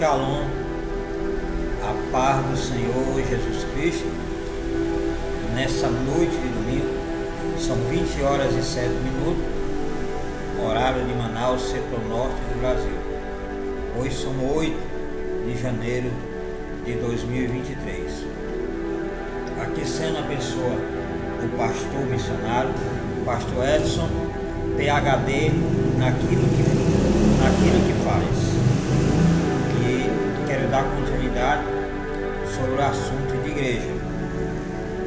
Shalom, a paz do Senhor Jesus Cristo. Nessa noite de domingo, são 20 horas e 7 minutos, horário de Manaus, setor norte do Brasil. Hoje são 8 de janeiro de 2023. Aqui sendo a pessoa do pastor missionário, pastor Edson, PhD naquilo que faz. E quero dar continuidade sobre o assunto de igreja.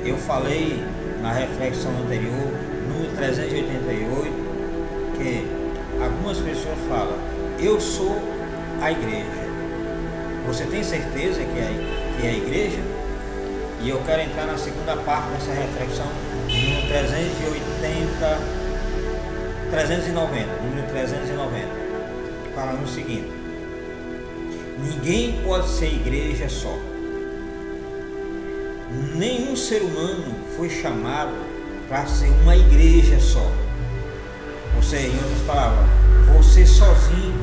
Eu falei na reflexão anterior, número 388, que algumas pessoas falam: eu sou a igreja. Você tem certeza que é a igreja? E eu quero entrar na segunda parte dessa reflexão, número 390, falando o seguinte: ninguém pode ser igreja só. Nenhum ser humano foi chamado para ser uma igreja só. Ou seja, em outras palavras, você sozinho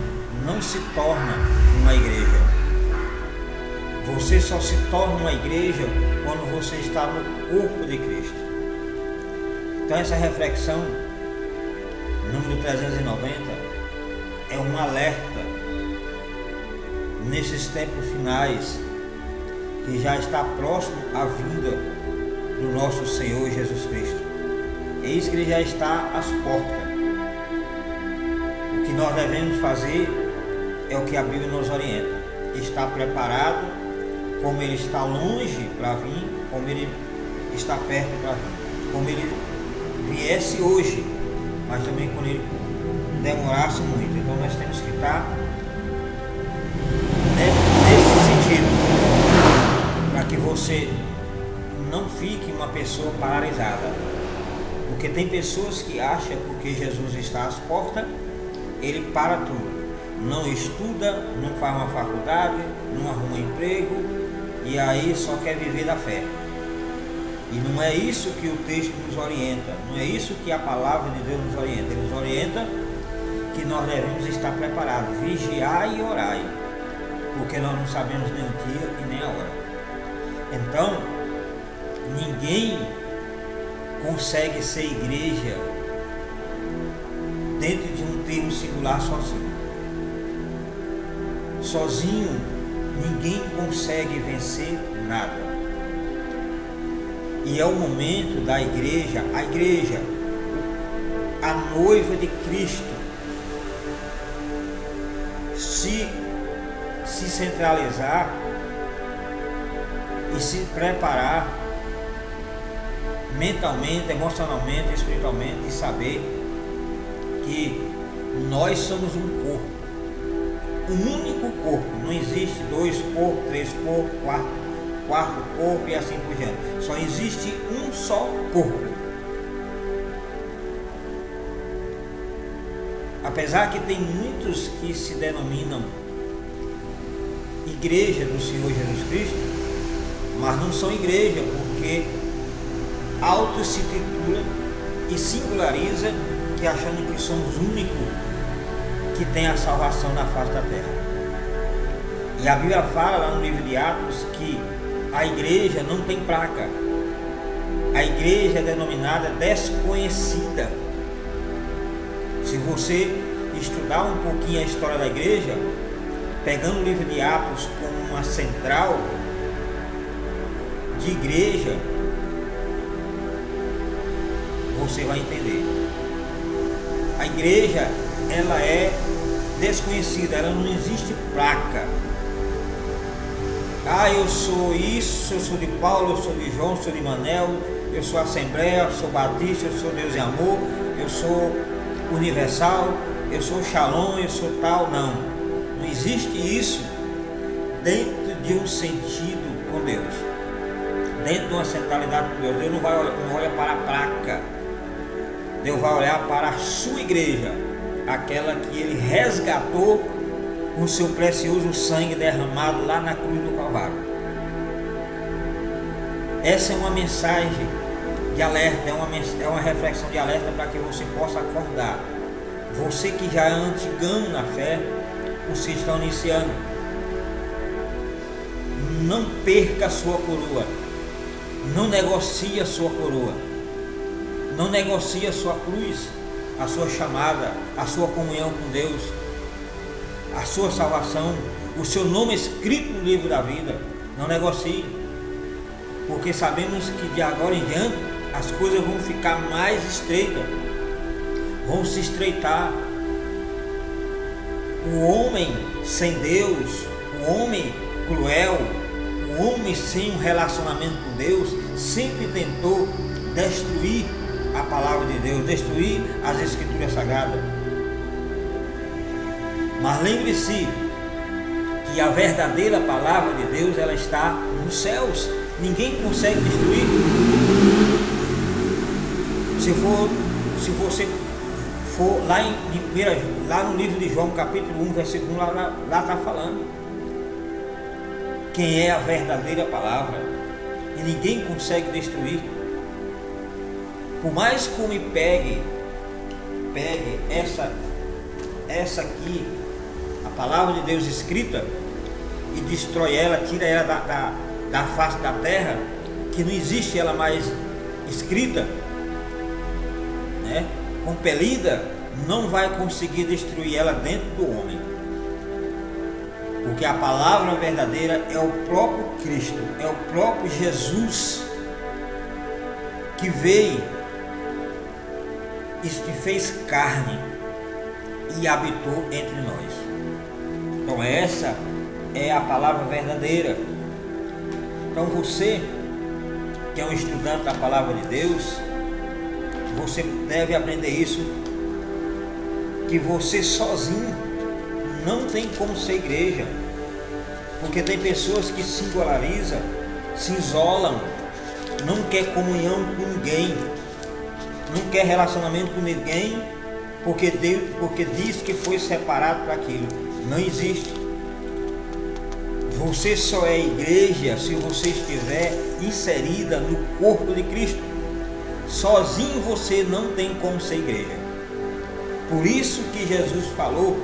não se torna uma igreja. Você só se torna uma igreja quando você está no corpo de Cristo. Então essa reflexão, número 390, é um alerta nesses tempos finais, que já está próximo à vinda do nosso Senhor Jesus Cristo. Eis que Ele já está às portas. O que nós devemos fazer é o que a Bíblia nos orienta: estar preparado, como Ele está longe para vir, como Ele está perto para vir, como Ele viesse hoje, mas também quando Ele demorasse muito. Então nós temos que estar nesse sentido, para que você não fique uma pessoa paralisada. Porque tem pessoas que acham, porque Jesus está às portas, ele para tudo. Não estuda, não faz uma faculdade, não arruma emprego, e aí só quer viver da fé. E não é isso que o texto nos orienta, não é isso que a palavra de Deus nos orienta. Ele nos orienta que nós devemos estar preparados, vigiar e orar, porque nós não sabemos nem o dia e nem a hora. Então, ninguém consegue ser igreja dentro de um termo singular sozinho. Sozinho, ninguém consegue vencer nada. E é o momento da igreja, a noiva de Cristo, se centralizar e se preparar mentalmente, emocionalmente, espiritualmente, e saber que nós somos um corpo, um único corpo. Não existe 2 corpos, 3 corpos, 4 corpos e assim por diante. Só existe um só corpo. Apesar que tem muitos que se denominam igreja do Senhor Jesus Cristo, mas não são igreja, porque auto-se-titula e singulariza, que achando que somos os únicos que tem a salvação na face da terra. E a Bíblia fala lá no livro de Atos que a igreja não tem placa. A igreja é denominada desconhecida. Se você estudar um pouquinho a história da igreja, pegando o livro de Atos como uma central de igreja, você vai entender. A igreja, ela é desconhecida, ela não existe placa. Eu sou isso, eu sou de Paulo, eu sou de João, eu sou de Manel, eu sou Assembleia, eu sou Batista, eu sou Deus e Amor, eu sou Universal, eu sou Shalom, eu sou tal. Não existe isso dentro de um sentido com Deus, dentro de uma centralidade com Deus. Deus não olha para a placa, Deus vai olhar para a sua igreja, aquela que Ele resgatou com o seu precioso sangue derramado lá na cruz do Calvário. Essa é uma mensagem de alerta, é uma reflexão de alerta para que você possa acordar. Você que já é antigão na fé, você está iniciando. não perca a sua coroa, não negocie a sua coroa, não negocie a sua cruz, a sua chamada, a sua comunhão com Deus, a sua salvação, o seu nome escrito no livro da vida. Não negocie, porque sabemos que de agora em diante as coisas vão ficar mais estreitas, vão se estreitar. O homem sem Deus, o homem cruel, o homem sem um relacionamento com Deus, sempre tentou destruir a palavra de Deus, destruir as Escrituras Sagradas. Mas lembre-se que a verdadeira palavra de Deus, ela está nos céus. Ninguém consegue destruir. Se você for lá no livro de João, capítulo 1, versículo 1, lá está falando quem é a verdadeira palavra, e ninguém consegue destruir. Por mais que me pegue essa aqui, a palavra de Deus escrita, e destrói ela, tira ela da face da terra, que não existe ela mais escrita, né? Compelida, não vai conseguir destruir ela dentro do homem, porque a palavra verdadeira é o próprio Cristo, é o próprio Jesus, que veio e se fez carne e habitou entre nós. Então essa é a palavra verdadeira. Então você que é um estudante da palavra de Deus, você deve aprender isso, que você sozinho não tem como ser igreja, porque tem pessoas que se singularizam, se isolam, não quer comunhão com ninguém, não quer relacionamento com ninguém, porque diz que foi separado para aquilo. Não existe. Você só é igreja se você estiver inserida no corpo de Cristo. Sozinho você não tem como ser igreja. Por isso que Jesus falou: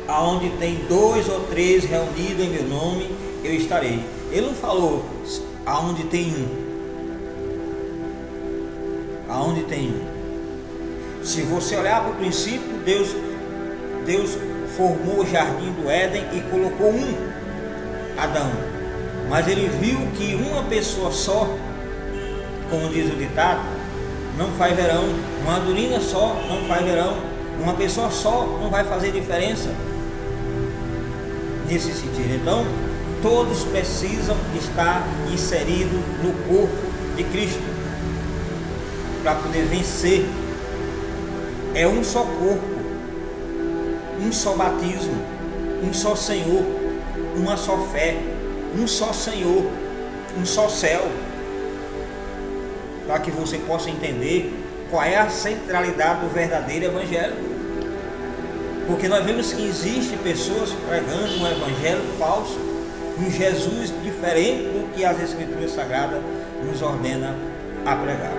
aonde tem 2 ou 3 reunidos em meu nome, eu estarei. Ele não falou aonde tem um. Aonde tem um. Se você olhar para o princípio, Deus formou o jardim do Éden e colocou Adão. Mas ele viu que uma pessoa só, como diz o ditado, não faz verão. Uma andorinha só não faz verão. Uma pessoa só não vai fazer diferença nesse sentido. Então, todos precisam estar inseridos no corpo de Cristo para poder vencer. É um só corpo, um só batismo, um só Senhor, uma só fé, um só Senhor, um só céu, para que você possa entender qual é a centralidade do verdadeiro evangelho. Porque nós vemos que existem pessoas pregando um evangelho falso, um Jesus diferente do que as Escrituras Sagradas nos ordena a pregar.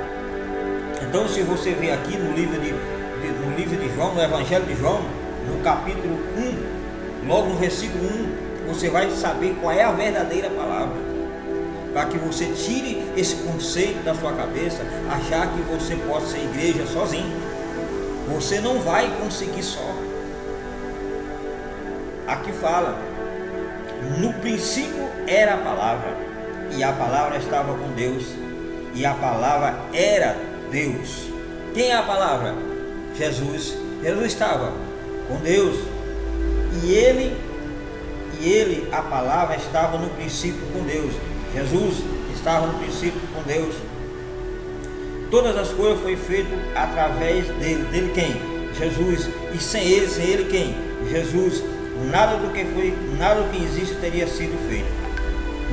Então, se você vê aqui no livro de João, no Evangelho de João, no capítulo 1, logo no versículo 1, você vai saber qual é a verdadeira palavra, para que você tire esse conceito da sua cabeça, achar que você pode ser igreja sozinho. Você não vai conseguir só. Aqui fala: no princípio era a palavra, e a palavra estava com Deus, e a palavra era Deus. Quem é a palavra? Jesus. Jesus estava com Deus, e ele, a palavra, estava no princípio com Deus. Jesus estava no princípio com Deus. Todas as coisas foram feitas através dele. Dele quem? Jesus. E sem ele quem? Jesus. Nada do que existe teria sido feito.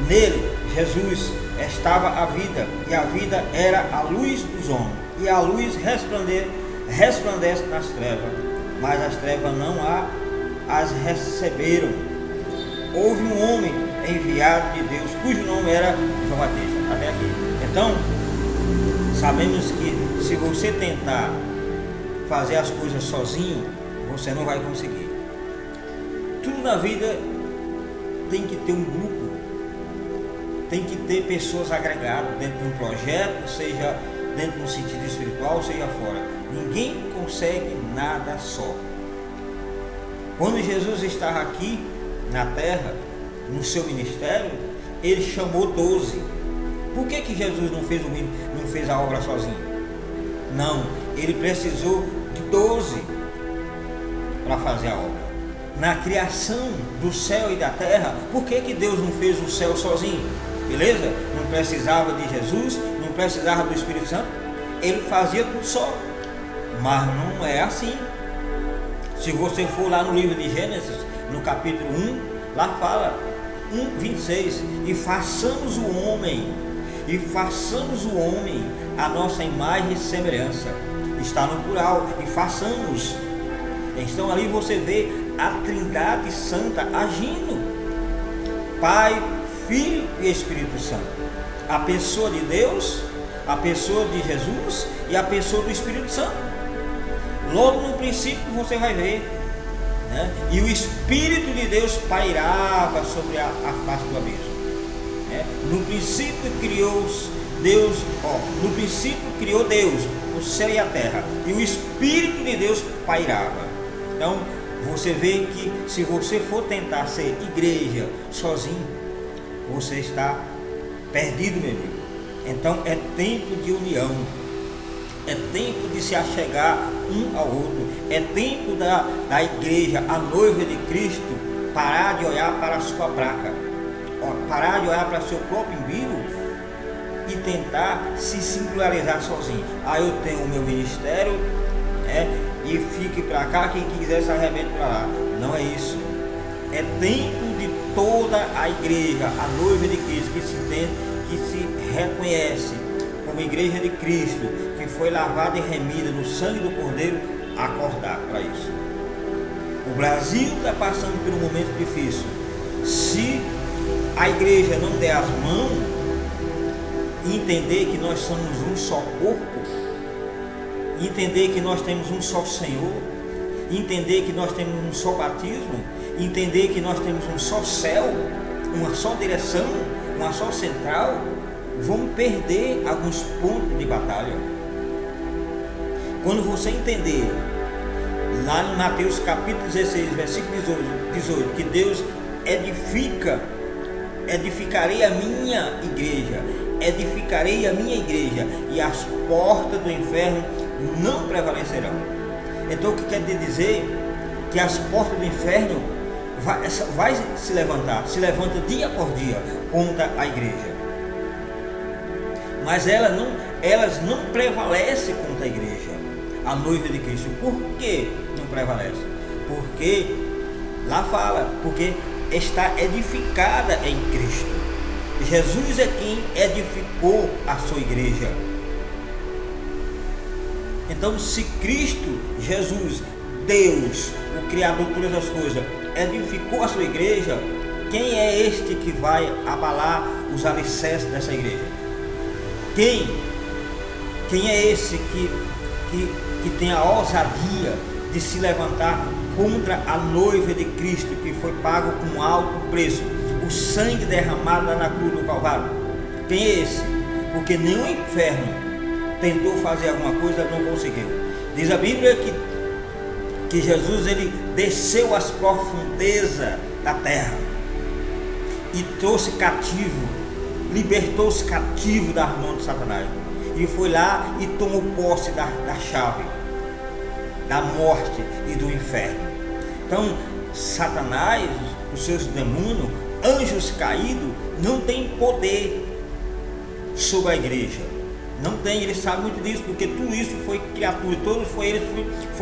Nele, Jesus, estava a vida, e a vida era a luz dos homens, e a luz resplandece nas trevas, mas as trevas não as receberam. Houve um homem enviado de Deus, cujo nome era João Batista. Até aqui. Então, sabemos que se você tentar fazer as coisas sozinho, você não vai conseguir. Tudo na vida tem que ter um grupo, tem que ter pessoas agregadas dentro de um projeto, seja dentro de um sentido espiritual, seja fora. Ninguém consegue nada só. Quando Jesus estava aqui na terra, no seu ministério, ele chamou 12. Por que Jesus não fez a obra sozinho? Não, ele precisou de 12 para fazer a obra. Na criação do céu e da terra, por que Deus não fez o céu sozinho? Beleza? Não precisava de Jesus, não precisava do Espírito Santo, ele fazia tudo só. Mas não é assim. Se você for lá no livro de Gênesis, no capítulo 1, lá fala 1:26, e façamos o homem a nossa imagem e semelhança. Está no plural, e façamos. Então ali você vê a Trindade Santa agindo, Pai, Filho e Espírito Santo, a pessoa de Deus, a pessoa de Jesus e a pessoa do Espírito Santo. Logo no princípio você vai ver, né? E o Espírito de Deus pairava sobre a face do abismo, né? No princípio criou Deus, no princípio criou Deus o céu e a terra, e o Espírito de Deus pairava. Então você vê que se você for tentar ser igreja sozinho, você está perdido, meu amigo. Então é tempo de união, é tempo de se achegar um ao outro, é tempo da igreja, a noiva de Cristo, parar de olhar para a sua placa, parar de olhar para seu próprio umbigo e tentar se singularizar sozinho. Eu tenho o meu ministério, e fique para cá, quem quiser se arrebente para lá. Não é isso. É tempo de toda a igreja, a noiva de Cristo, que se reconhece como igreja de Cristo, que foi lavada e remida no sangue do Cordeiro, acordar para isso. O Brasil está passando por um momento difícil. Se a igreja não der as mãos e entender que nós somos um só corpo, entender que nós temos um só Senhor, entender que nós temos um só batismo, entender que nós temos um só céu, uma só direção, uma só central, vamos perder alguns pontos de batalha. Quando você entender lá em Mateus capítulo 16, versículo 18, que Deus edificarei a minha igreja, e as portas do inferno não prevalecerão. Então o que quer dizer? Que as portas do inferno vai se levanta dia por dia contra a igreja, mas elas não prevalecem contra a igreja, a noiva de Cristo. Por que não prevalece? Porque lá fala, porque está edificada em Cristo. Jesus é quem edificou a sua igreja. Então, se Cristo, Jesus, Deus, o Criador de todas as coisas, edificou a sua igreja, quem é este que vai abalar os alicerces dessa igreja? Quem é esse que tem a ousadia de se levantar contra a noiva de Cristo, que foi pago com um alto preço, o sangue derramado na cruz do Calvário? Quem é esse? Porque nenhum inferno tentou fazer alguma coisa, não conseguiu. Diz a Bíblia que Jesus ele desceu às profundezas da terra e trouxe cativo, libertou-se cativo das mãos de Satanás, e foi lá e tomou posse da chave da morte e do inferno. Então Satanás, os seus demônios, anjos caídos, não tem poder sobre a igreja. Não tem, ele sabe muito disso, porque tudo isso foi criatura, todos foi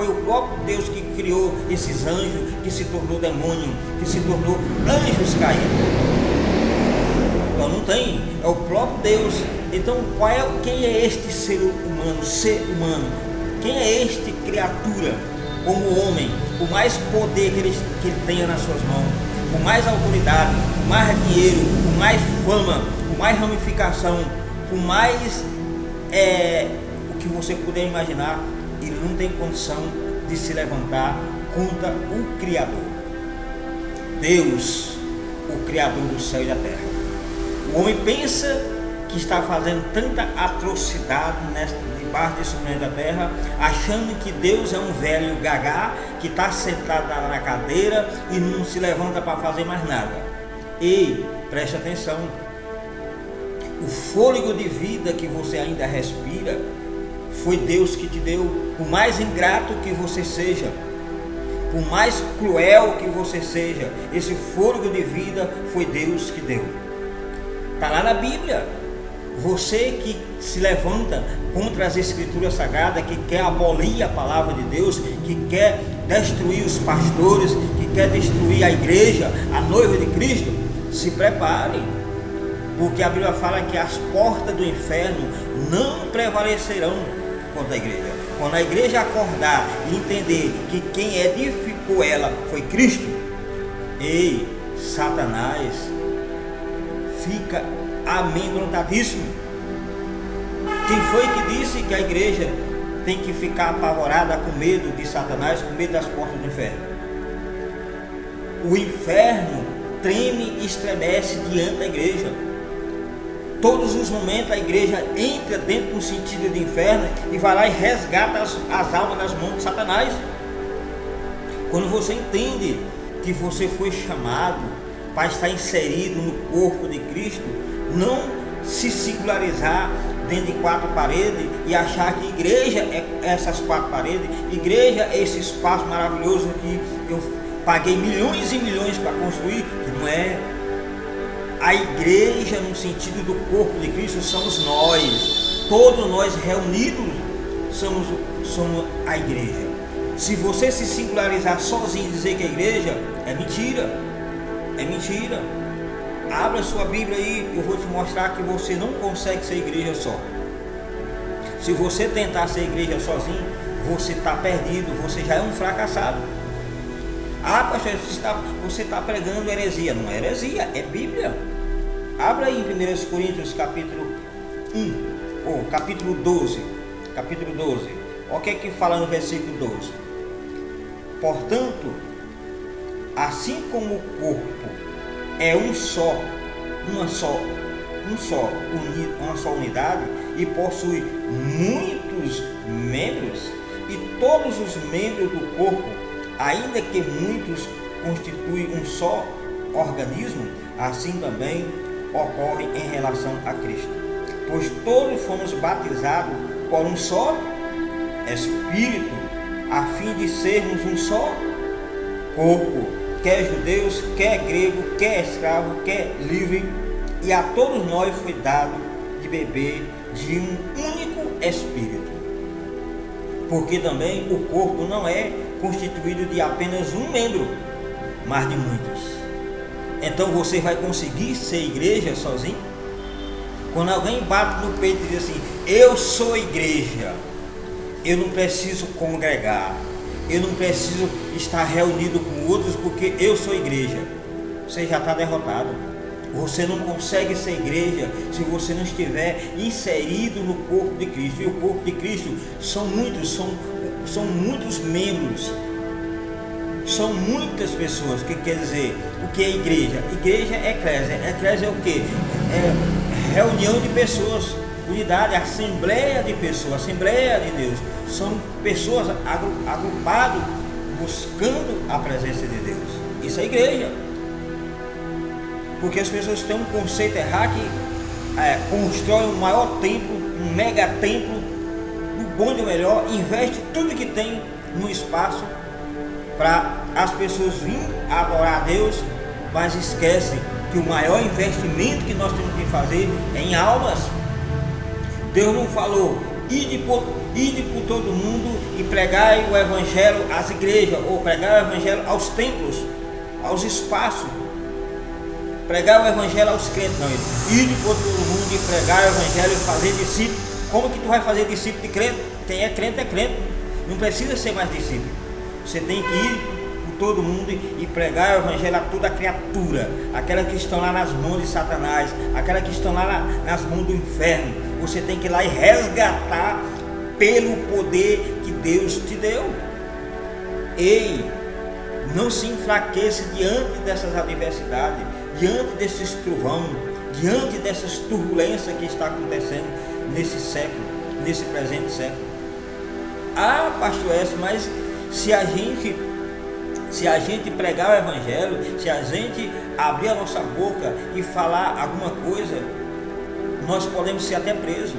o próprio Deus que criou esses anjos, que se tornou demônio, que se tornou anjos caídos. Então não tem, é o próprio Deus. Então quem é este ser humano? Quem é este criatura como homem, com mais poder que ele tenha nas suas mãos, com mais autoridade, com mais dinheiro, com mais fama, com mais ramificação, com mais o que você puder imaginar? Ele não tem condição de se levantar contra o Criador. Deus, o Criador do céu e da terra, O homem pensa que está fazendo tanta atrocidade debaixo desse planeta Terra, achando que Deus é um velho gagá que está sentado na cadeira e não se levanta para fazer mais nada. Ei, preste atenção. O fôlego de vida que você ainda respira foi Deus que te deu. Por mais ingrato que você seja, por mais cruel que você seja, esse fôlego de vida foi Deus que deu. Está lá na Bíblia. Você que se levanta contra as escrituras sagradas, que quer abolir a palavra de Deus, que quer destruir os pastores, que quer destruir a igreja, a noiva de Cristo, se prepare, porque a Bíblia fala que as portas do inferno não prevalecerão contra a igreja. Quando a igreja acordar e entender que quem edificou ela foi Cristo, ei, Satanás fica amedrontadíssimo. Quem foi que disse que a igreja tem que ficar apavorada com medo de Satanás, com medo das portas do inferno? O inferno treme e estremece diante da igreja. Todos os momentos a igreja entra dentro do sentido de inferno e vai lá e resgata as almas das mãos de Satanás. Quando você entende que você foi chamado para estar inserido no corpo de Cristo, não se singularizar dentro de quatro paredes e achar que igreja é essas quatro paredes, igreja é esse espaço maravilhoso que eu paguei milhões e milhões para construir, que não é. A igreja no sentido do corpo de Cristo somos nós, todos nós reunidos somos a igreja. Se você se singularizar sozinho e dizer que é igreja, é mentira, é mentira. Abra sua Bíblia aí, eu vou te mostrar que você não consegue ser igreja só. Se você tentar ser igreja sozinho, você está perdido, você já é um fracassado. Ah, pastor, você está pregando heresia. Não é heresia, é Bíblia. Abra aí em 1 Coríntios capítulo 1, ou capítulo 12. Capítulo 12. Olha o que é que fala no versículo 12. Portanto, assim como o corpo é uma só unidade e possui muitos membros, e todos os membros do corpo, ainda que muitos constituem um só organismo, assim também ocorre em relação a Cristo. Pois todos fomos batizados por um só Espírito, a fim de sermos um só corpo, quer judeus, quer grego, quer escravo, quer livre, e a todos nós foi dado de beber de um único Espírito. Porque também o corpo não é constituído de apenas um membro, mas de muitos. Então você vai conseguir ser igreja sozinho? Quando alguém bate no peito e diz assim: eu sou igreja, eu não preciso congregar, eu não preciso estar reunido com outros porque eu sou igreja, você já está derrotado. Você não consegue ser igreja se você não estiver inserido no corpo de Cristo. E o corpo de Cristo são muitos membros, são muitas pessoas. O que quer dizer? O que é igreja? Igreja é eclésia. Eclésia é o que? É reunião de pessoas, unidade, assembleia de pessoas, assembleia de Deus. São pessoas agrupadas buscando a presença de Deus. Isso é igreja. Porque as pessoas têm um conceito errado que constrói um maior templo, um mega templo, do bom e do melhor, investe tudo que tem no espaço para as pessoas virem adorar a Deus, mas esquecem que o maior investimento que nós temos que fazer é em almas. Deus não falou: ide por todo mundo e pregai o evangelho às igrejas, ou pregai o evangelho aos templos, aos espaços. Pregar o evangelho aos crentes, não. Ir por todo mundo e pregar o evangelho e fazer discípulo. Como que tu vai fazer discípulo de crente? Quem é crente é crente. Não precisa ser mais discípulo. Você tem que ir por todo mundo e pregar o evangelho a toda criatura. Aquelas que estão lá nas mãos de Satanás, aquelas que estão lá nas mãos do inferno. Você tem que ir lá e resgatar pelo poder que Deus te deu. Ei, não se enfraqueça diante dessas adversidades, diante desses trovão, diante dessas turbulências que está acontecendo nesse século, nesse presente século. Ah, pastor Edson, mas se a gente pregar o evangelho, se a gente abrir a nossa boca e falar alguma coisa, nós podemos ser até presos.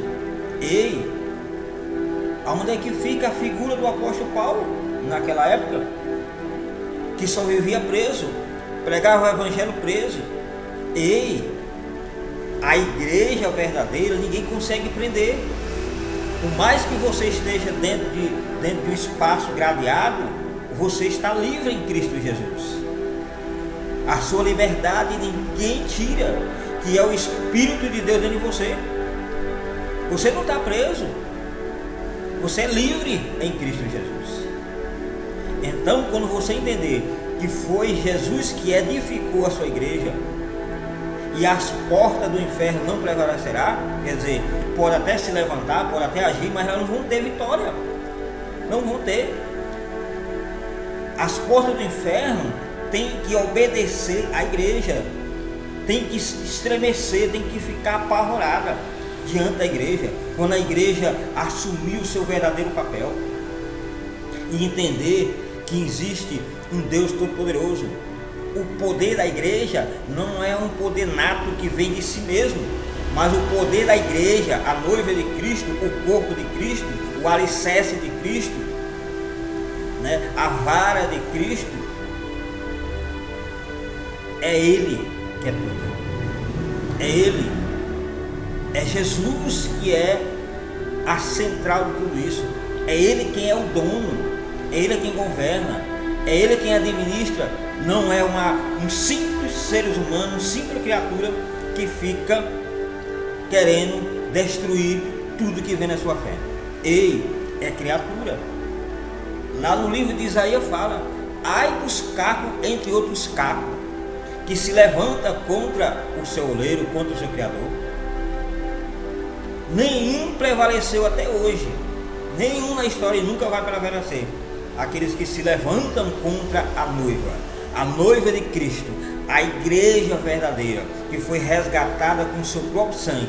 Ei, aonde é que fica a figura do apóstolo Paulo naquela época, que só vivia preso, pregava o evangelho preso? Ei, a igreja verdadeira ninguém consegue prender. Por mais que você esteja dentro de um espaço gradeado, você está livre em Cristo Jesus. A sua liberdade ninguém tira, que é o Espírito de Deus dentro de você. Você não está preso, você é livre em Cristo Jesus. Então, quando você entender que foi Jesus que edificou a sua igreja, e as portas do inferno não prevalecerá, quer dizer, pode até se levantar, pode até agir, mas elas não vão ter vitória, não vão ter. As portas do inferno têm que obedecer à igreja, tem que estremecer, tem que ficar apavorada diante da igreja, quando a igreja assumir o seu verdadeiro papel e entender que existe um Deus Todo-Poderoso. O poder da igreja não é um poder nato que vem de si mesmo, mas o poder da igreja, a noiva de Cristo, o corpo de Cristo, o alicerce de Cristo, né? A vara de Cristo, é Ele que é tudo, é Ele, é Jesus que é a central de tudo isso, é Ele quem é o dono, é Ele quem governa, é Ele quem administra. Não é um simples ser humano, simples criatura que fica querendo destruir tudo que vem na sua fé. Ei, é criatura. Lá no livro de Isaías fala: ai dos cacos entre outros cacos, que se levanta contra o seu oleiro, contra o seu Criador. Nenhum prevaleceu até hoje, nenhum na história e nunca vai prevalecer. Aqueles que se levantam contra a noiva de Cristo, a igreja verdadeira, que foi resgatada com o seu próprio sangue,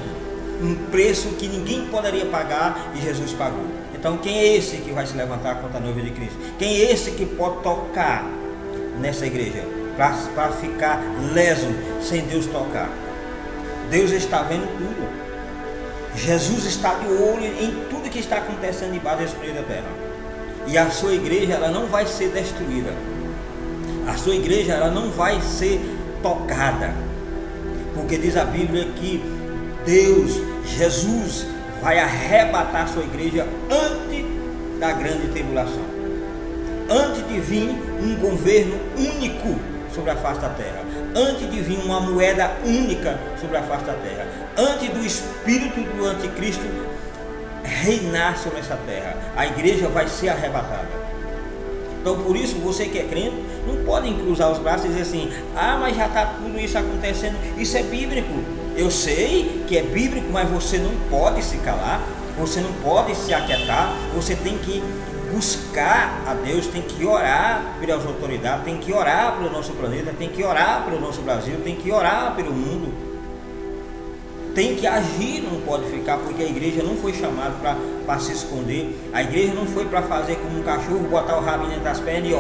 um preço que ninguém poderia pagar e Jesus pagou. Então quem é esse que vai se levantar contra a noiva de Cristo? Quem é esse que pode tocar nessa igreja para ficar leso sem Deus tocar? Deus está vendo tudo. Jesus está de olho em tudo que está acontecendo debaixo desse planeta Terra. E a sua igreja, ela não vai ser destruída. A sua igreja, ela não vai ser tocada. Porque diz a Bíblia que Deus, Jesus, vai arrebatar a sua igreja antes da grande tribulação. Antes de vir um governo único sobre a face da terra. Antes de vir uma moeda única sobre a face da terra. Antes do espírito do anticristo reinar sobre essa terra, a igreja vai ser arrebatada. Então por isso você que é crente não pode cruzar os braços e dizer assim: ah, mas já está tudo isso acontecendo, isso é bíblico. Eu sei que é bíblico, mas você não pode se calar, você não pode se aquietar, você tem que buscar a Deus, tem que orar pelas autoridades, tem que orar pelo nosso planeta, tem que orar pelo nosso Brasil, tem que orar pelo mundo. Tem que agir, não pode ficar, porque a igreja não foi chamada para se esconder. A igreja não foi para fazer como um cachorro, botar o rabinho dentro das pernas e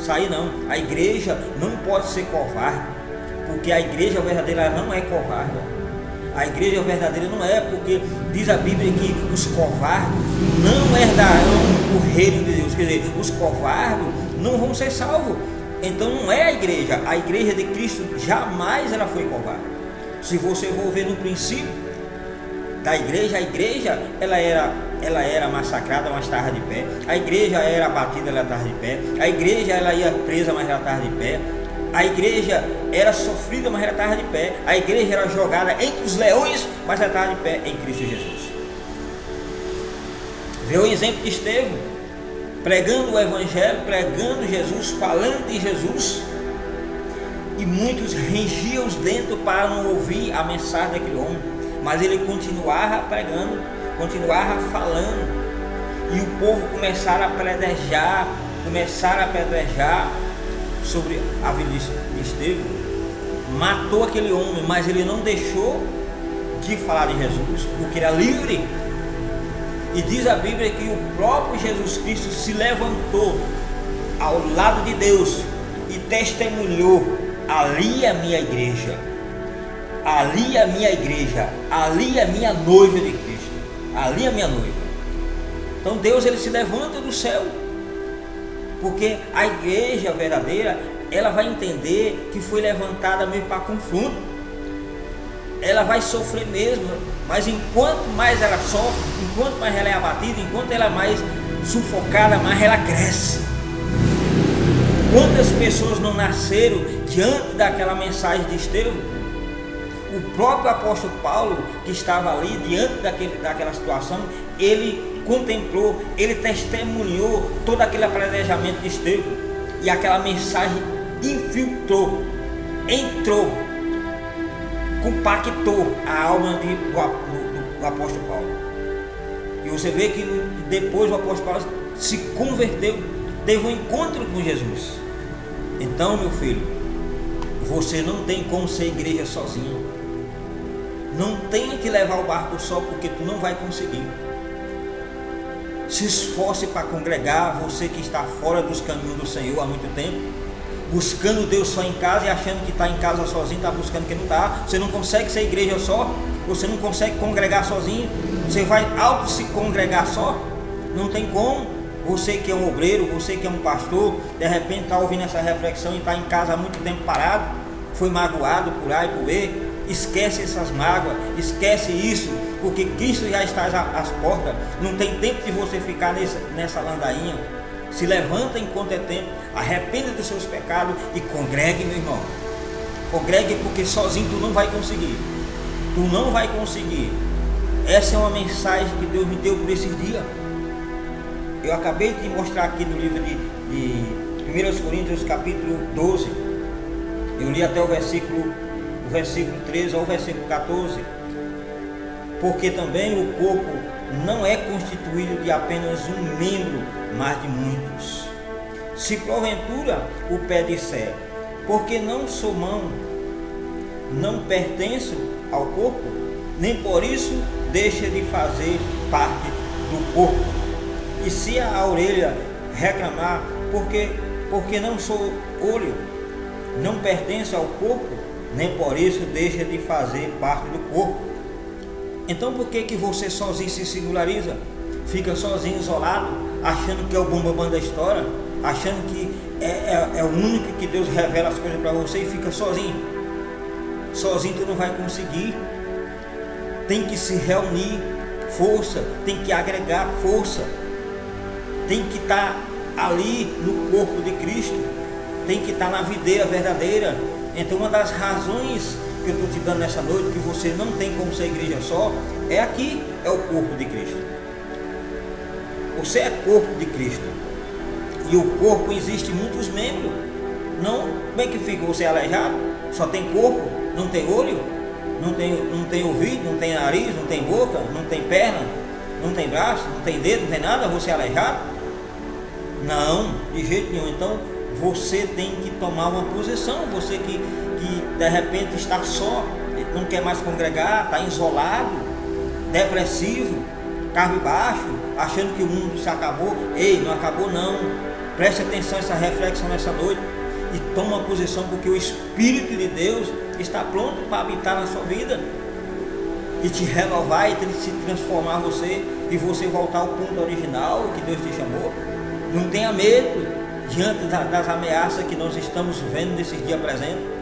sair não. A igreja não pode ser covarde, porque a igreja verdadeira não é covarde. A igreja verdadeira não é, porque diz a Bíblia que os covardes não herdarão o reino de Deus. Quer dizer, os covardes não vão ser salvos. Então não é a igreja de Cristo jamais ela foi covarde. Se você for ver no princípio da igreja, a igreja ela era massacrada, mas estava de pé. A igreja era abatida, ela estava de pé. A igreja ela ia presa, mas ela estava de pé. A igreja era sofrida, mas ela estava de pé. A igreja era jogada entre os leões, mas ela estava de pé em Cristo Jesus. Vê o exemplo de Estevão, pregando o evangelho, pregando Jesus, falando de Jesus. E muitos rangiam os dentes para não ouvir a mensagem daquele homem, mas ele continuava pregando, continuava falando, e o povo começaram a apedrejar sobre a vida de Estevão. matou aquele homem, mas ele não deixou de falar de Jesus, porque era livre. E diz a Bíblia que o próprio Jesus Cristo se levantou ao lado de Deus e testemunhou: ali é a minha igreja, ali é a minha igreja, ali é a minha noiva de Cristo, ali é a minha noiva. Então Deus, ele se levanta do céu, porque a igreja verdadeira, ela vai entender que foi levantada mesmo para confronto. Ela vai sofrer mesmo, mas enquanto mais ela sofre, enquanto mais ela é abatida, enquanto ela é mais sufocada, mais ela cresce. Quantas pessoas não nasceram diante daquela mensagem de Estevão? O próprio apóstolo Paulo, que estava ali diante daquela situação, ele contemplou, ele testemunhou todo aquele apedrejamento de Estevão, e aquela mensagem infiltrou, entrou, compactou a alma do apóstolo Paulo. E você vê que depois o apóstolo Paulo se converteu, teve um encontro com Jesus. Então, meu filho, você não tem como ser igreja sozinho. Não tem que levar o barco só, porque tu não vai conseguir. Se esforce para congregar, você que está fora dos caminhos do Senhor há muito tempo, buscando Deus só em casa e achando que está em casa sozinho, está buscando que não está. Você não consegue ser igreja só, você não consegue congregar sozinho, você vai auto se congregar só, não tem como. Você que é um obreiro, você que é um pastor, de repente está ouvindo essa reflexão e está em casa há muito tempo parado, foi magoado por A e por B, esquece essas mágoas, esquece isso, porque Cristo já está às portas, não tem tempo de você ficar nessa landainha. Se levanta enquanto é tempo, arrependa dos seus pecados e congregue, meu irmão. Congregue, porque sozinho tu não vai conseguir. Tu não vai conseguir. Essa é uma mensagem que Deus me deu por esses dias. Eu acabei de mostrar aqui no livro de 1 Coríntios capítulo 12. Eu li até o versículo 13 ao versículo 14. Porque também o corpo não é constituído de apenas um membro, mas de muitos. Se porventura o pé disser, porque não sou mão, não pertenço ao corpo, nem por isso deixa de fazer parte do corpo. E se a orelha reclamar, porque não sou olho, não pertenço ao corpo, nem por isso deixa de fazer parte do corpo. Então por que você sozinho se singulariza? Fica sozinho, isolado, achando que é o bambambam da história, achando que é o único que Deus revela as coisas para você, e fica sozinho. Sozinho tu não vai conseguir. Tem que se reunir, força, tem que agregar força, tem que estar ali no corpo de Cristo, tem que estar na videira verdadeira. Então uma das razões que eu estou te dando nessa noite, que você não tem como ser igreja só, é aqui, é o corpo de Cristo. Você é corpo de Cristo, e o corpo existe muitos membros. Não, como é que fica? Você é aleijado? Só tem corpo, não tem olho, não tem ouvido, não tem nariz, não tem boca, não tem perna, não tem braço, não tem dedo, não tem nada. Você é aleijado? Não, de jeito nenhum. Então você tem que tomar uma posição. Você que de repente está só, não quer mais congregar, está isolado, depressivo, cabisbaixo, achando que o mundo se acabou. Ei, não acabou não. Preste atenção a essa reflexão nessa noite e toma uma posição, porque o Espírito de Deus está pronto para habitar na sua vida e te renovar e se transformar você, e você voltar ao ponto original que Deus te chamou. Não tenha medo diante das ameaças que nós estamos vendo nesses dias presentes.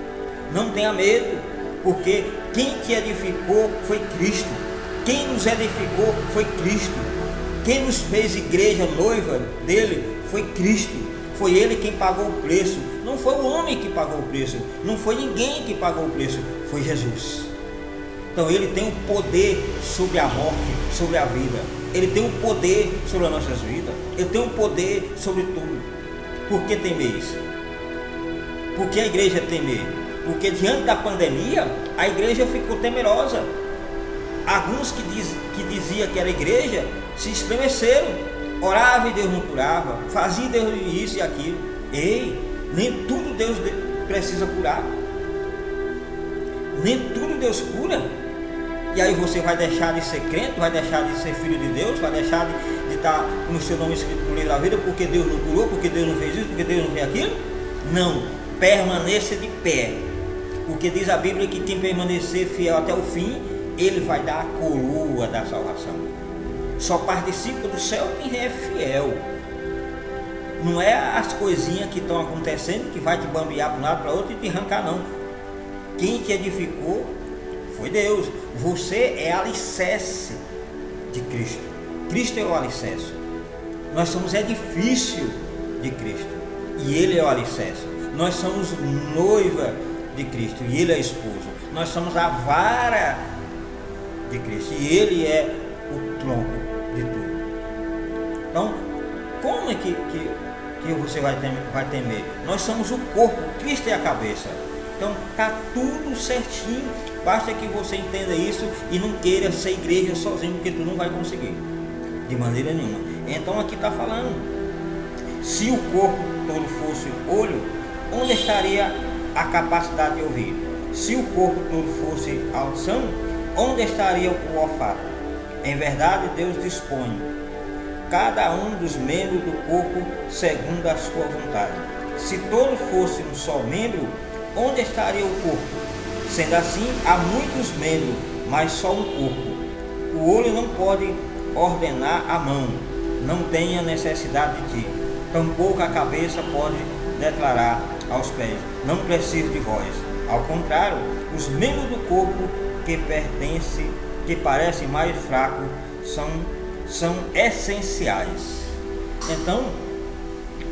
Não tenha medo, porque quem te edificou foi Cristo. Quem nos edificou foi Cristo. Quem nos fez igreja noiva dele foi Cristo. Foi ele quem pagou o preço. Não foi o homem que pagou o preço, não foi ninguém que pagou o preço, foi Jesus. Então ele tem o poder sobre a morte, sobre a vida. Ele tem o poder sobre as nossas vidas. Ele tem o poder sobre tudo. Por que temeis? Por que a igreja temer? Porque diante da pandemia, a igreja ficou temerosa. Alguns que diziam que era igreja, se estremeceram. Orava e Deus não curava, fazia Deus isso e aquilo. Ei, nem tudo Deus precisa curar. Nem tudo Deus cura. E aí você vai deixar de ser crente, vai deixar de ser filho de Deus, vai deixar de estar com o seu nome escrito no livro da vida, porque Deus não curou, porque Deus não fez isso, porque Deus não fez aquilo? Não, permaneça de pé. Porque diz a Bíblia que quem permanecer fiel até o fim, ele vai dar a coroa da salvação. Só participa do céu quem é fiel. Não é as coisinhas que estão acontecendo que vai te bambear para um lado, para outro e te arrancar, não. Quem te edificou foi Deus. Você é alicerce de Cristo. Cristo é o alicerce. Nós somos edifício de Cristo e Ele é o alicerce. Nós somos noiva de Cristo e Ele é esposo. Nós somos a vara de Cristo e Ele é o tronco de tudo. Então, como é que você vai temer? Nós somos o corpo, Cristo é a cabeça. Então está tudo certinho. Basta que você entenda isso e não queira ser igreja sozinho, porque tu não vai conseguir de maneira nenhuma. Então aqui está falando, se o corpo todo fosse olho, onde estaria a capacidade de ouvir? Se o corpo todo fosse audição, onde estaria o olfato? Em verdade, Deus dispõe cada um dos membros do corpo segundo a sua vontade. Se todo fosse um só membro, onde estaria o corpo? Sendo assim, há muitos membros, mas só um corpo. O olho não pode ordenar a mão, não tenha necessidade de ti. Tampouco a cabeça pode declarar aos pés, não preciso de vós. Ao contrário, os membros do corpo que parecem mais fracos são essenciais. Então,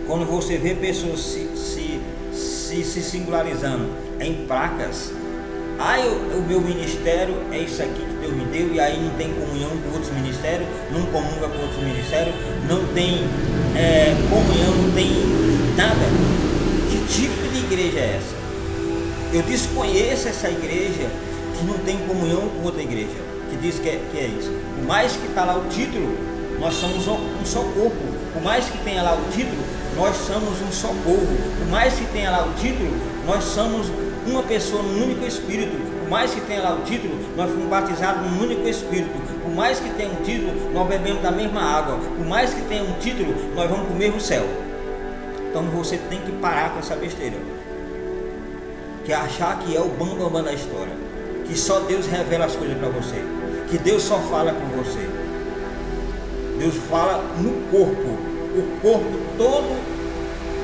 quando você vê pessoas se singularizando em placas, o meu ministério é isso aqui que Deus me deu, e aí não tem comunhão com outros ministérios, não comunga com outros ministérios, não tem comunhão, não tem nada. Que tipo de igreja é essa? Eu desconheço essa igreja que não tem comunhão com outra igreja, que diz que é isso. Por mais que está lá o título, nós somos um só corpo. Por mais que tenha lá o título, nós somos um só povo. Por mais que tenha lá o título, nós somos uma pessoa num único Espírito. Por mais que tenha lá o título, nós fomos batizados num único Espírito. Por mais que tenha um título, nós bebemos da mesma água. Por mais que tenha um título, nós vamos para o mesmo céu. Então você tem que parar com essa besteira, que é achar que é o bambambam da história, que só Deus revela as coisas para você, que Deus só fala com você. Deus fala no corpo. O corpo todo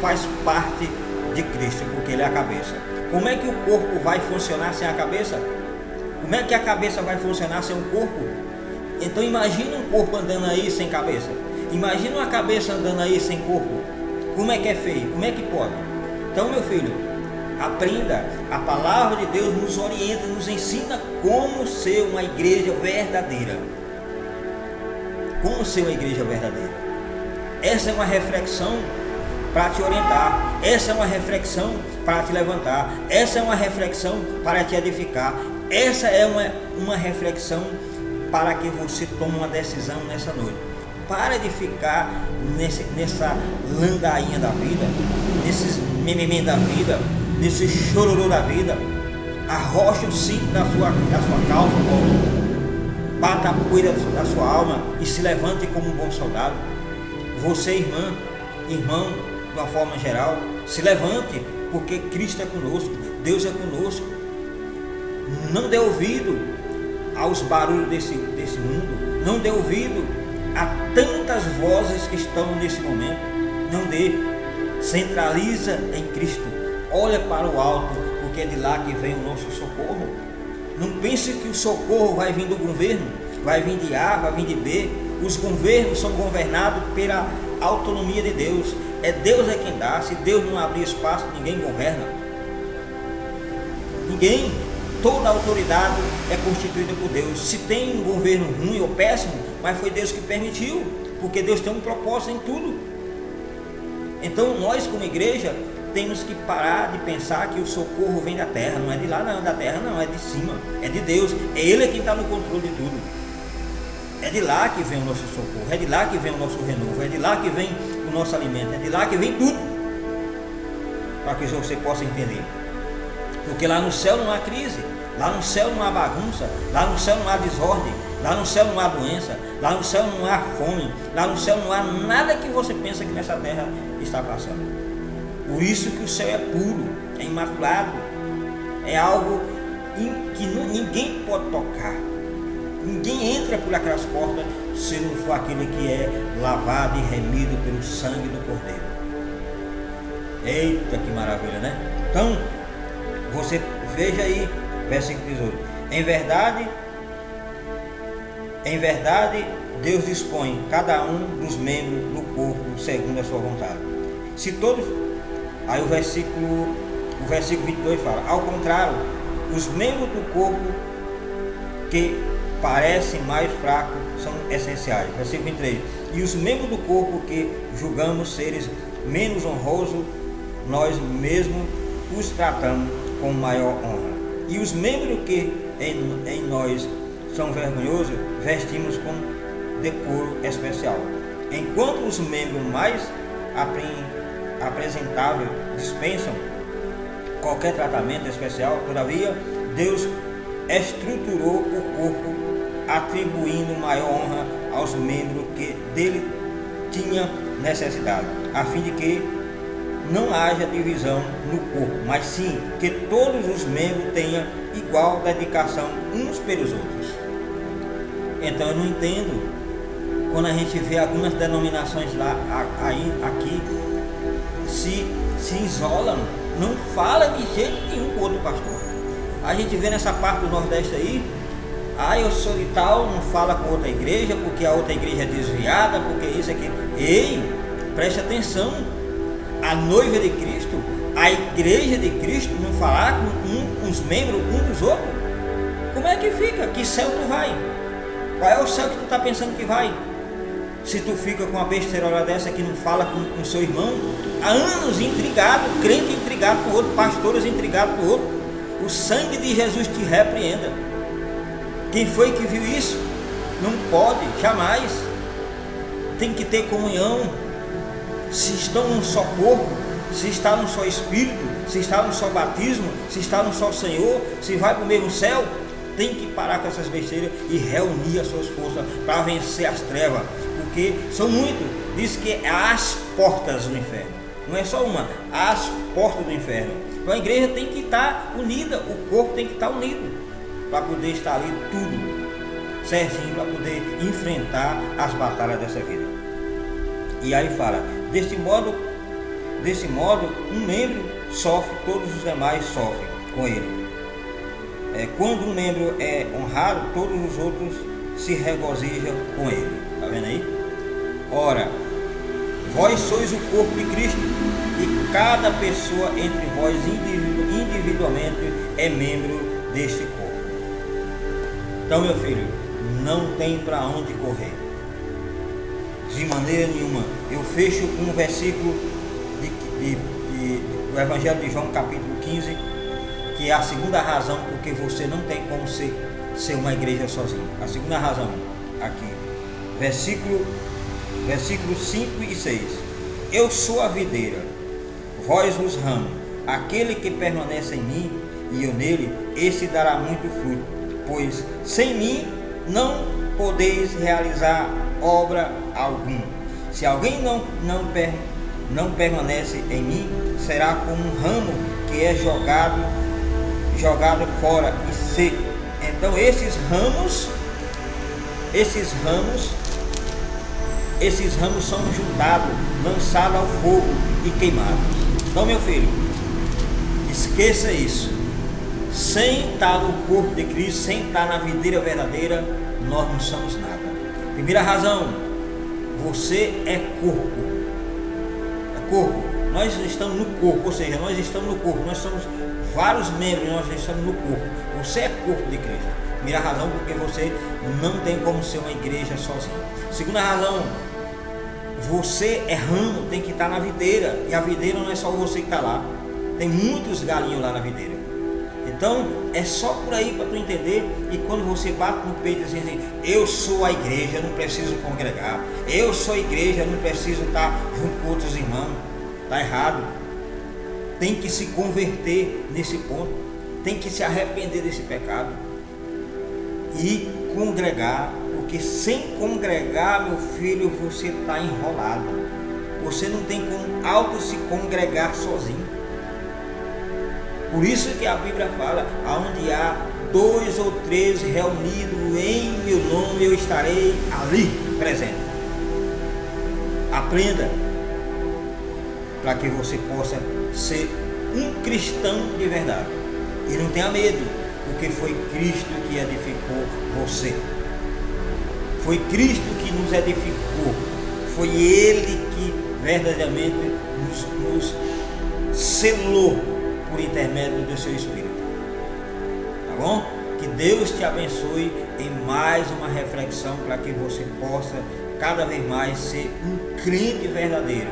faz parte de Cristo, porque Ele é a cabeça. Como é que o corpo vai funcionar sem a cabeça? Como é que a cabeça vai funcionar sem o corpo? Então imagina um corpo andando aí sem cabeça. Imagina uma cabeça andando aí sem corpo. Como é que é feio? Como é que pode? Então, meu filho, aprenda. A palavra de Deus nos orienta, nos ensina como ser uma igreja verdadeira. Como ser uma igreja verdadeira. Essa é uma reflexão para te orientar. Essa é uma reflexão para te levantar. Essa é uma reflexão para te edificar. Essa é uma reflexão para que você tome uma decisão nessa noite. Para de ficar nessa landainha da vida, nesses mimimi da vida, nesse chororô da vida. Arrocha o cinto da sua calça, bata a poeira da sua alma e se levante como um bom soldado. Você, irmão, de uma forma geral, se levante, porque Cristo é conosco, Deus é conosco. Não dê ouvido aos barulhos desse mundo, não dê ouvido a tantas vozes que estão nesse momento. Não dê. Centraliza em Cristo, olha para o alto, porque é de lá que vem o nosso socorro. Não pense que o socorro vai vir do governo, vai vir de A, vai vir de B. Os governos são governados pela autonomia de Deus. Deus é quem dá. Se Deus não abrir espaço, ninguém governa. Ninguém. Toda autoridade é constituída por Deus. Se tem um governo ruim ou péssimo, mas foi Deus que permitiu, porque Deus tem um propósito em tudo. Então nós, como igreja, temos que parar de pensar que o socorro vem da terra. Não é de lá, não, da terra não, é de cima, é de Deus. É Ele quem está no controle de tudo. É de lá que vem o nosso socorro, é de lá que vem o nosso renovo, é de lá que vem o nosso alimento, é de lá que vem tudo. Para que você possa entender. Porque lá no céu não há crise, lá no céu não há bagunça, lá no céu não há desordem, lá no céu não há doença, lá no céu não há fome, lá no céu não há nada que você pensa que nessa terra está passando. Por isso que o céu é puro, é imaculado, é algo que ninguém pode tocar. Ninguém entra por aquelas portas se não for aquele que é lavado e remido pelo sangue do Cordeiro. Eita, que maravilha, né? Então, você veja aí, versículo 18. Em verdade, Deus dispõe cada um dos membros do corpo segundo a sua vontade. Se todos... Aí o versículo 22 fala: ao contrário, os membros do corpo que parecem mais fracos são essenciais. Versículo 23. E os membros do corpo que julgamos seres menos honrosos, nós mesmos os tratamos com maior honra. E os membros que em nós são vergonhosos, vestimos com decoro especial. Enquanto os membros mais apresentáveis dispensam qualquer tratamento especial, todavia Deus estruturou o corpo, atribuindo maior honra aos membros que dele tinha necessidade, a fim de que não haja divisão no corpo, mas sim que todos os membros tenham igual dedicação uns pelos outros. Então eu não entendo quando a gente vê algumas denominações lá, aqui, se isolam, não fala de jeito nenhum com o outro pastor. A gente vê nessa parte do Nordeste aí, eu sou de tal, não fala com outra igreja, porque a outra igreja é desviada, porque isso aqui. Ei, preste atenção, a noiva de Cristo, a igreja de Cristo, não falar com os membros uns dos outros, como é que fica? Que céu tu vai? Qual é o céu que tu está pensando que vai? Se tu fica com uma besteira dessa que não fala com seu irmão, há anos intrigado, crente intrigado com o outro, pastores intrigados com o outro, o sangue de Jesus te repreenda. Quem foi que viu isso? Não pode, jamais. Tem que ter comunhão. Se estão num só corpo, se está num só Espírito, se está num só batismo, se está num só Senhor, se vai para o mesmo céu, tem que parar com essas besteiras e reunir as suas forças para vencer as trevas, porque são muitos. Diz que é as portas do inferno, não é só uma, as portas do inferno. Então a igreja tem que estar unida, o corpo tem que estar unido, para poder estar ali tudo certinho, para poder enfrentar as batalhas dessa vida. E aí fala, desse modo, um membro sofre, todos os demais sofrem com ele. Quando um membro é honrado, todos os outros se regozijam com ele. Está vendo aí? Ora, vós sois o corpo de Cristo, e cada pessoa entre vós individualmente é membro deste corpo. Então, meu filho, não tem para onde correr, de maneira nenhuma. Eu fecho com um versículo do Evangelho de João, capítulo 15, que é a segunda razão porque você não tem como ser uma igreja sozinho. A segunda razão, aqui, versículos 5 e 6. Eu sou a videira, vós os ramos. Aquele que permanece em mim e eu nele, esse dará muito fruto, pois sem mim não podeis realizar obra alguma. Se alguém não permanece em mim, será como um ramo que é jogado fora e seco. Então esses ramos são juntados, lançados ao fogo e queimados. Então, meu filho, esqueça isso. Sem estar no corpo de Cristo, sem estar na videira verdadeira, nós não somos nada. Primeira razão, você é corpo. É corpo. Nós estamos no corpo, ou seja, nós estamos no corpo, nós somos vários membros, nós estamos no corpo. Você é corpo de Cristo. Primeira razão, porque você não tem como ser uma igreja sozinho. Segunda razão, você é ramo, tem que estar na videira. E a videira não é só você que está lá, tem muitos galinhos lá na videira. Então é só por aí para tu entender. E quando você bate no peito assim, eu sou a igreja, não preciso congregar. Eu sou a igreja, não preciso estar junto com outros irmãos. Está errado. Tem que se converter nesse ponto. tem que se arrepender desse pecado e congregar, porque sem congregar, meu filho, você está enrolado. Você não tem como auto se congregar sozinho. Por isso que a Bíblia fala, aonde há 2 ou 3 reunidos em meu nome, eu estarei ali presente. Aprenda para que você possa ser um cristão de verdade. E não tenha medo, porque foi Cristo que edificou você. Foi Cristo que nos edificou. Foi Ele que verdadeiramente nos selou por intermédio do seu Espírito. Tá bom? Que Deus te abençoe em mais uma reflexão para que você possa cada vez mais ser um crente verdadeiro,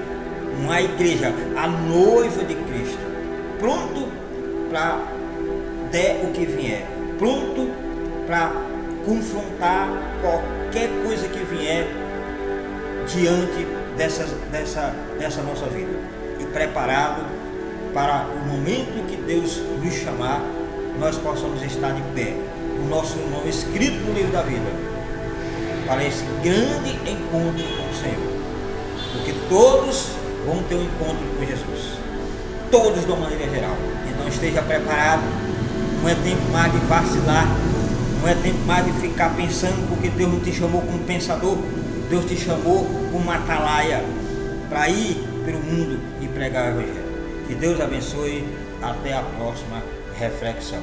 uma igreja, a noiva de Cristo, pronto para der o que vier, pronto para confrontar qualquer coisa que vier diante dessa nossa vida, e preparado para o momento que Deus nos chamar, nós possamos estar de pé, o nosso nome escrito no livro da vida, para esse grande encontro com o Senhor, porque todos vão ter um encontro com Jesus, todos de uma maneira geral. Então esteja preparado. Não é tempo mais de vacilar, não é tempo mais de ficar pensando, porque Deus não te chamou como pensador, Deus te chamou como uma atalaia para ir pelo mundo e pregar o Evangelho. Que Deus abençoe. Até a próxima reflexão.